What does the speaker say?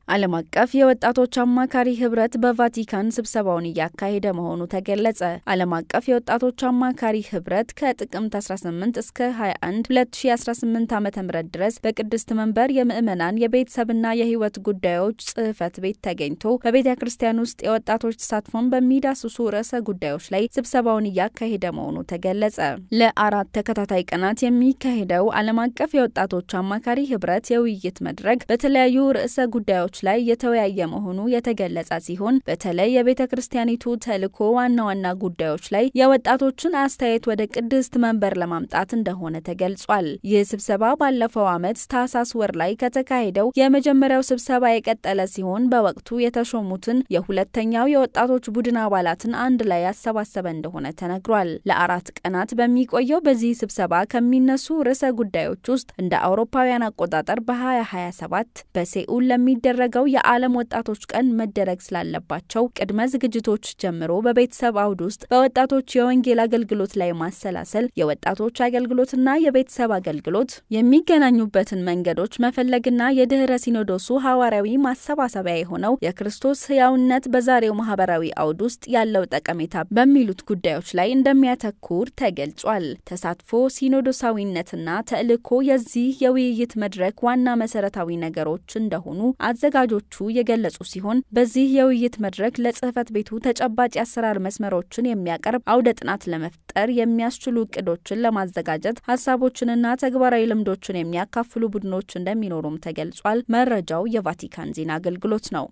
ዓለም አቀፍ የወጣቶች አማካሪ ህብረት በቫቲካን ስብሰባውን እያካሄደ መሆኑ ተገለጸ። ዓለም አቀፍ የወጣቶች አማካሪ ህብረት ከጥቅምት 18 እስከ 21 2018 ዓ.ም ድረስ በቅድስት መንበር የምእመናን የቤተሰብና የህይወት ጉዳዮች ጽህፈት ቤት ተገኝቶ በቤተክርስቲያን ውስጥ የወጣቶች ተሳትፎን በሚዳስሱ ርዕሰ ጉዳዮች ላይ ስብሰባውን እያካሄደ መሆኑ ተገለጸ። ለአራት ተከታታይ ቀናት የሚካሄደው ዓለም አቀፍ የወጣቶች አማካሪ ህብረት የውይይት መድረክ በተለያዩ ርዕሰ ጉዳዮች ላይ የተወያየ መሆኑ የተገለጸ ሲሆን በተለይ የቤተክርስቲያኒቱ ተልእኮ ዋና ጉዳዮች ላይ የወጣቶችን አስተያየት ወደ ቅድስት መንበር ለማምጣት እንደሆነ ተገልጿል። ይህ ስብሰባ ባለፈው ዓመት ታህሳስ ወር ላይ ከተካሄደው የመጀመሪያው ስብሰባ የቀጠለ ሲሆን በወቅቱ የተሾሙትን የሁለተኛው የወጣቶች ቡድን አባላትን አንድ ላይ ያሰባሰበ እንደሆነ ተነግሯል። ለአራት ቀናት በሚቆየው በዚህ ስብሰባ ከሚነሱ ርዕሰ ጉዳዮች ውስጥ እንደ አውሮፓውያን አቆጣጠር በ2027 በሴኡል ለሚደረገው የዓለም ወጣቶች ቀን መደረግ ስላለባቸው ቅድመ ዝግጅቶች ጀምሮ በቤተሰብ አውድ ውስጥ በወጣቶች የወንጌል አገልግሎት ላይ ማሰላሰል፣ የወጣቶች አገልግሎትና የቤተሰብ አገልግሎት የሚገናኙበትን መንገዶች መፈለግና የድህረ ሲኖዶሱ ሐዋርያዊ ማሰባሰቢያ የሆነው የክርስቶስ ሕያውነት በዛሬው ማህበራዊ አውድ ውስጥ ያለው ጠቀሜታ በሚሉት ጉዳዮች ላይ እንደሚያተኩር ተገልጿል። ተሳትፎ፣ ሲኖዶሳዊነትና ተልእኮ የዚህ የውይይት መድረክ ዋና መሰረታዊ ነገሮች እንደሆኑ አዘጋጆቹ የገለጹ ሲሆን በዚህ የውይይት መድረክ ለጽህፈት ቤቱ ተጨባጭ የአሰራር መስመሮችን የሚያቀርብ አውደ ጥናት ለመፍጠር የሚያስችሉ እቅዶችን ለማዘጋጀት ሐሳቦችንና ተግባራዊ ልምዶችን የሚያካፍሉ ቡድኖች እንደሚኖሩም ተገልጿል። መረጃው የቫቲካን ዜና አገልግሎት ነው።